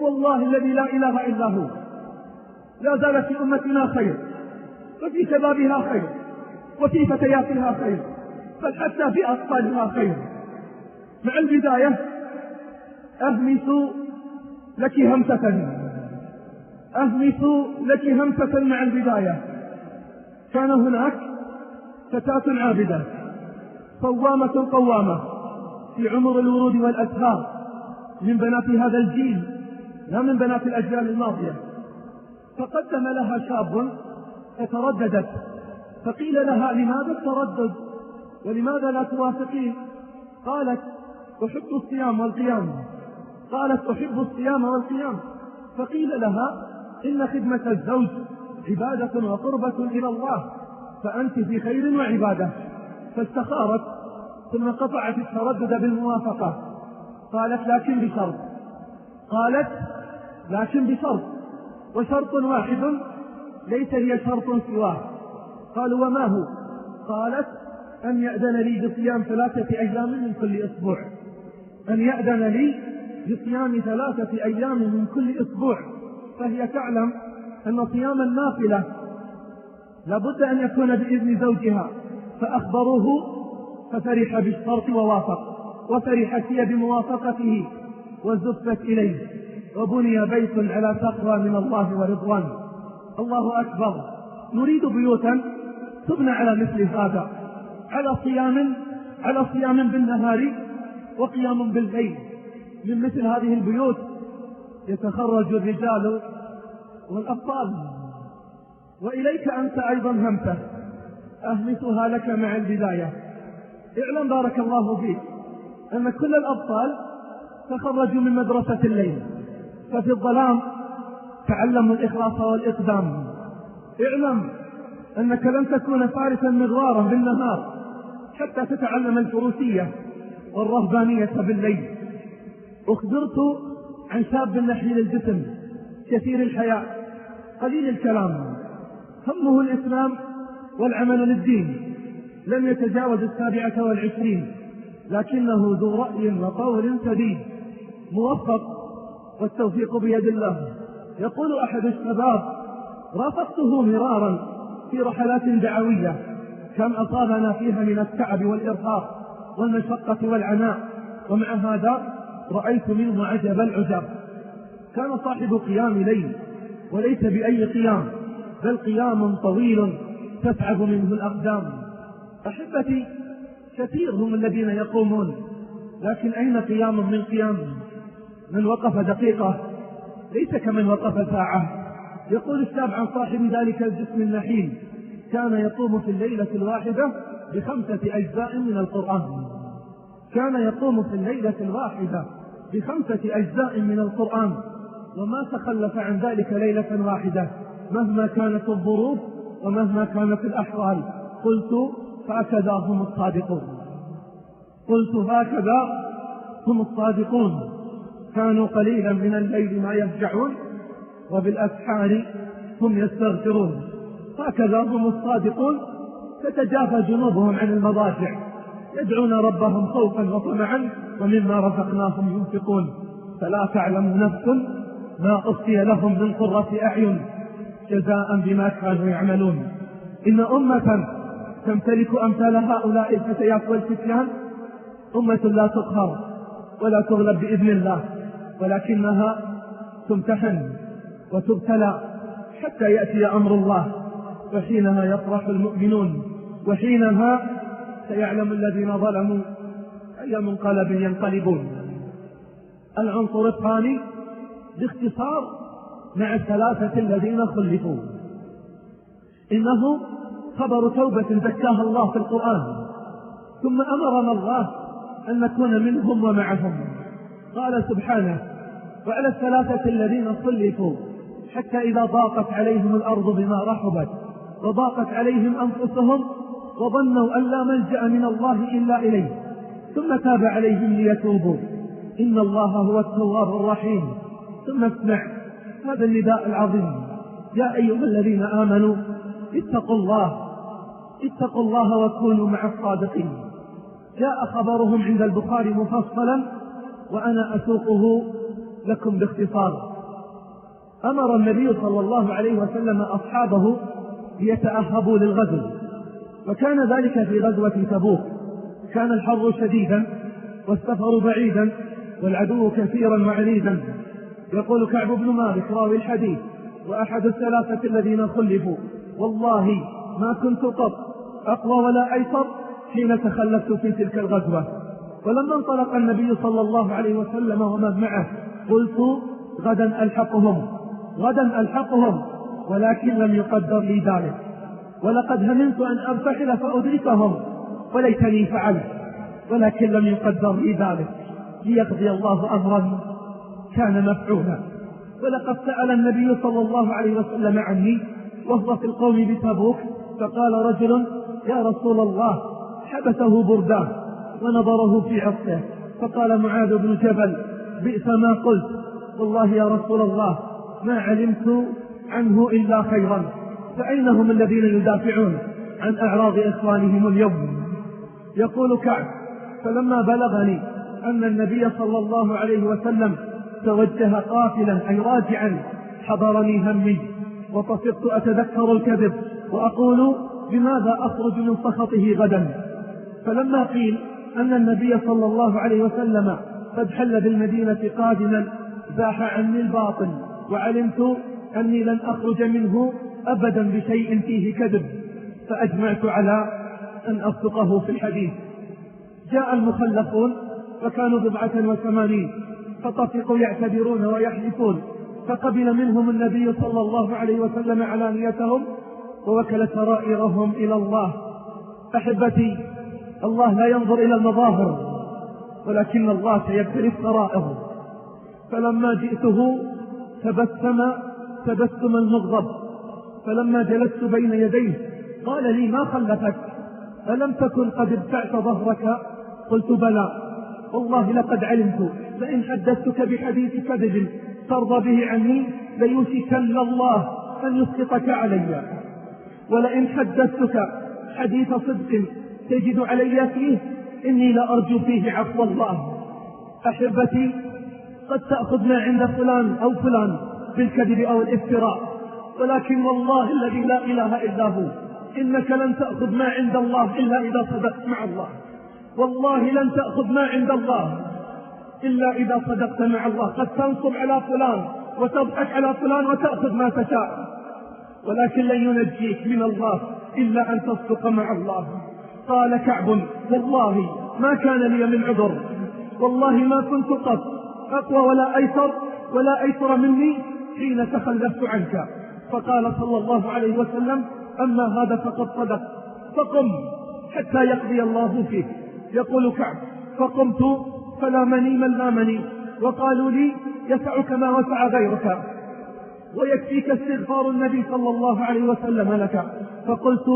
والله الذي لا إله إلا هو لا زال في أمتنا خير، وفي شبابها خير، وفي فتياتها خير، بل حتى في أطفالها خير. مع البداية أهمس لك همسة مع البداية. كان هناك فتاة عابدة صوامة قوامة في عمر الورود والأزهار من بنات هذا الجيل لا من بنات الأجيال الماضية، فقدم لها شاب فترددت، فقيل لها: لماذا التردد ولماذا لا توافقين؟ قالت: أحب الصيام والقيام. قالت: أحب الصيام والقيام. فقيل لها: إن خدمة الزوج عبادة وقربة إلى الله، فأنت في خير وعبادة. فاستخارت ثم قطعت التردد بالموافقة. قالت: لكن بشرط، وشرط واحد ليس لي شرط سواه. قالوا: وما هو؟ قالت: أن يأذن لي بصيام 3 أيام من كل أسبوع. فهي تعلم أن صيام النافلة لابد أن يكون بإذن زوجها، فأخبروه ففرح بالشرط ووافق، وفرحت هي بموافقته وزفت إليه، وبني بيت على تقوى من الله ورضوان. الله أكبر. نريد بيوتا تبنى على مثل هذا، على صيام بالنهار وقيام بالليل. من مثل هذه البيوت يتخرج الرجال والأبطال. وإليك أنت أيضا همسة أهمسها لك مع البداية. اعلم بارك الله فيك أن كل الأبطال تخرجوا من مدرسة الليل، ففي الظلام تعلموا الإخلاص والإقدام. اعلم أنك لن تكون فارسا مغوارا بالنهار حتى تتعلم الفروسية والرهبانية بالليل. أخبرت عن شاب نحيل الجسم كثير الحياة قليل الكلام، همه الإسلام والعمل للدين، لم يتجاوز 27، لكنه ذو رأي وقول سديد، موفق والتوفيق بيد الله. يقول أحد الشباب: رافقته مرارا في رحلات دعوية، كم أصابنا فيها من التعب والإرهاق والمشقة والعناء، ومع هذا رأيت منه عجب العجب. كان صاحب قيام ليل، وليس بأي قيام، بل قيام طويل تتعب منه الأقدام. أحبتي، كثير هم الذين يقومون، لكن أين قيام من قيام؟ من وقف دقيقة ليس كمن وقف ساعة. يقول الشاب عن صاحب ذلك الجسم النحيل: كان يقوم في الليلة الواحدة ب5 أجزاء من القرآن. وما تخلف عن ذلك ليلة واحدة مهما كانت الظروف ومهما كانت الأحوال. قلت: هكذا هم الصادقون. كانوا قليلا من الليل ما يهجعون، وبالأسحار هم يستغفرون. هكذا هم الصادقون. تتجافى جنوبهم عن المضاجع، يدعون ربهم خوفا وطمعا، ومما رزقناهم ينفقون. فلا تعلم نفس ما أخفي لهم من قرة أعين جزاء بما كانوا يعملون. إن أمة تمتلك أمثال هؤلاء الفتيات والفتيان أمة لا تقهر ولا تغلب بإذن الله، ولكنها تمتحن وتبتلى حتى يأتي أمر الله، وحينها يفرح المؤمنون، وحينها سيعلم الذين ظلموا أي منقلب ينقلبون. العنصر الثاني باختصار مع ال3 الذين خلفوا. إنه خبر توبة زكاها الله في القرآن، ثم أمرنا الله أن نكون منهم ومعهم. قال سبحانه: وعلى ال3 الذين خلفوا حتى إذا ضاقت عليهم الأرض بما رحبت وضاقت عليهم أنفسهم وظنوا أن لا ملجأ من الله إلا إليه ثم تاب عليهم ليتوبوا إن الله هو التواب الرحيم. ثم اسمع هذا النداء العظيم: يا أيها الذين آمنوا اتقوا الله وكونوا مع الصادقين. جاء خبرهم عند البخاري مفصلا، وأنا أسوقه لكم باختصار. أمر النبي صلى الله عليه وسلم أصحابه ليتأهبوا للغزو، وكان ذلك في غزوة تبوك. كان الحر شديدا والسفر بعيدا والعدو كثيرا وعنيدا. يقول كعب بن مالك راوي الحديث وأحد الثلاثة الذين خلفوا: والله ما كنت قط أقوى ولا أيسر حين تخلفت في تلك الغزوة. ولما انطلق النبي صلى الله عليه وسلم ومن معه قلت: غدا ألحقهم، ولكن لم يقدر لي ذلك، ولقد هممت أن أرتحل فأدركهم وليتني فعلت، ولكن لم يقدر لي ذلك ليقضي الله أمرا كان مفعولا. ولقد سأل النبي صلى الله عليه وسلم عني وهو في القوم بتبوك، فقال رجل: يا رسول الله، حبسه برداه ونظره في عصته. فقال معاذ بن جبل: بئس ما قلت، والله يا رسول الله ما علمت عنه إلا خيرا، فأين هم الذين يدافعون عن أعراض إخوانهم اليوم؟ يقول كعب: فلما بلغني أن النبي صلى الله عليه وسلم توجه قافلا أي راجعا حضرني همي، وطفقت أتذكر الكذب وأقول: بماذا أخرج من سخطه غدا؟ فلما قيل أن النبي صلى الله عليه وسلم قد حل بالمدينة قادما زاح عني الباطل، وعلمت أني لن أخرج منه أبدا بشيء فيه كذب، فأجمعت على أن أصدقه في الحديث. جاء المخلفون فكانوا 87 فطفقوا يعتذرون ويحلفون، فقبل منهم النبي صلى الله عليه وسلم علانيتهم ووكل سرائرهم إلى الله. أحبتي، الله لا ينظر إلى المظاهر ولكن الله سيبتلي السرائر. فلما جئته تبسم المغضب، فلما جلست بين يديه قال لي: ما خلفك؟ ألم تكن قد ابتعت ظهرك؟ قلت: بلى، والله لقد علمت لئن حدثتك بحديث كذب ترضى به عني ليوشكن الله أن يسقطك علي، ولئن حدثتك حديث صدق تجد علي فيه إني لأرجو فيه عفو الله. أحبتي، قد تأخذ ما عند فلان أو فلان بالكذب أو الافتراء، ولكن والله الذي لا إله إلا هو إنك لن تأخذ ما عند الله إلا إذا صدقت مع الله. والله لن تأخذ ما عند الله إلا إذا صدقت مع الله. قد تنصب على فلان وتضحك على فلان وتأخذ ما تشاء، ولكن لن ينجيك من الله إلا أن تصدق مع الله. قال كعب: والله ما كان لي من عذر، والله ما كنت قط أقوى ولا أيسر مني حين تخلفت عنك. فقال صلى الله عليه وسلم: أما هذا فقد صدق، فقم حتى يقضي الله فيك. يقول كعب: فقمت فلامني من لامني، وقالوا لي: يسعك ما وسع غيرك ويكفيك استغفار النبي صلى الله عليه وسلم لك. فقلت: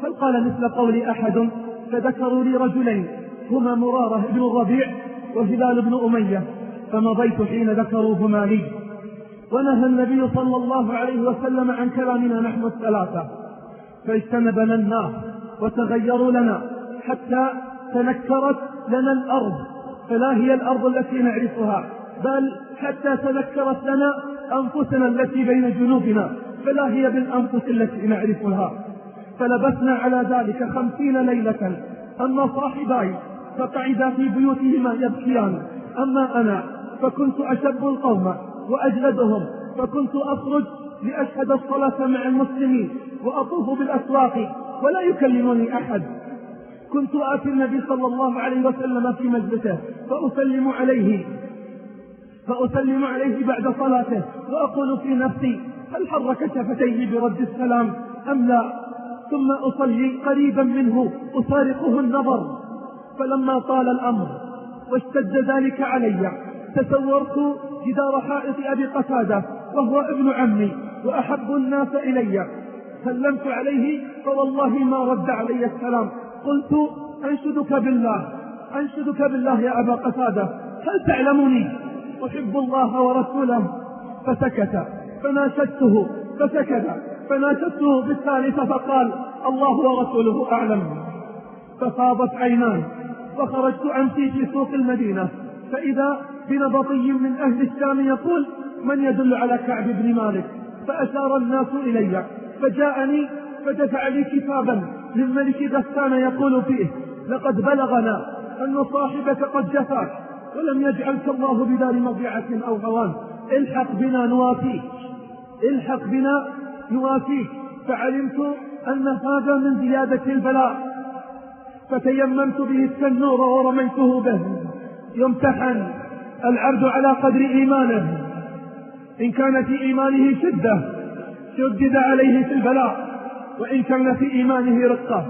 هل قال مثل قول أحد؟ فذكروا لي رجلين هما مرارة بن الربيع وهلال بن أمية، فمضيت حين ذكروهما لي. ونهى النبي صلى الله عليه وسلم عن كلامنا نحن الثلاثة، فاجتنبنا الناس وتغيروا لنا حتى تنكرت لنا الأرض، فلا هي الأرض التي نعرفها، بل حتى تنكرت لنا أنفسنا التي بين جنوبنا، فلا هي بالأنفس التي نعرفها. فلبثنا على ذلك 50 ليلة. أما صاحباي فقعدا في بيوتهما يبكيان، أما أنا فكنت أشب القوم وأجلدهم، فكنت أخرج لأشهد الصلاة مع المسلمين وأطوف بالأسواق ولا يكلمني أحد. كنت آتي النبي صلى الله عليه وسلم في مجلسه فأسلم عليه بعد صلاته، وأقول في نفسي: هل حرك شفتيه برد السلام أم لا؟ ثم أصلي قريبا منه أسارقه النظر. فلما طال الأمر واشتد ذلك علي تسورت جدار حائط أبي قتادة وهو ابن عمي وأحب الناس إلي، سلمت عليه فوالله ما رد علي السلام. قلت: أنشدك بالله يا أبا قتادة، هل تعلمني أحب الله ورسوله؟ فسكت، فناشدته فسكت، فناشدته بالثالثة فقال: الله ورسوله أعلم. ففاضت عيناي، وخرجت أمشي في سوق المدينة، فإذا بنبطي من أهل الشام يقول: من يدل على كعب بن مالك؟ فأشار الناس إلي، فجاءني فدفع لي كتابا للملك غسان يقول فيه: لقد بلغنا أن صاحبك قد جفاك ولم يجعلك الله بدار مضيعة أو هوان، الحق بنا نوافيك، الحق بنا نوافيك. فعلمت أن هذا من زيادة البلاء، فتيممت به التنور ورميته به. يمتحن العبد على قدر إيمانه، إن كان في إيمانه شدة شدد عليه في البلاء، وإن كان في إيمانه رقة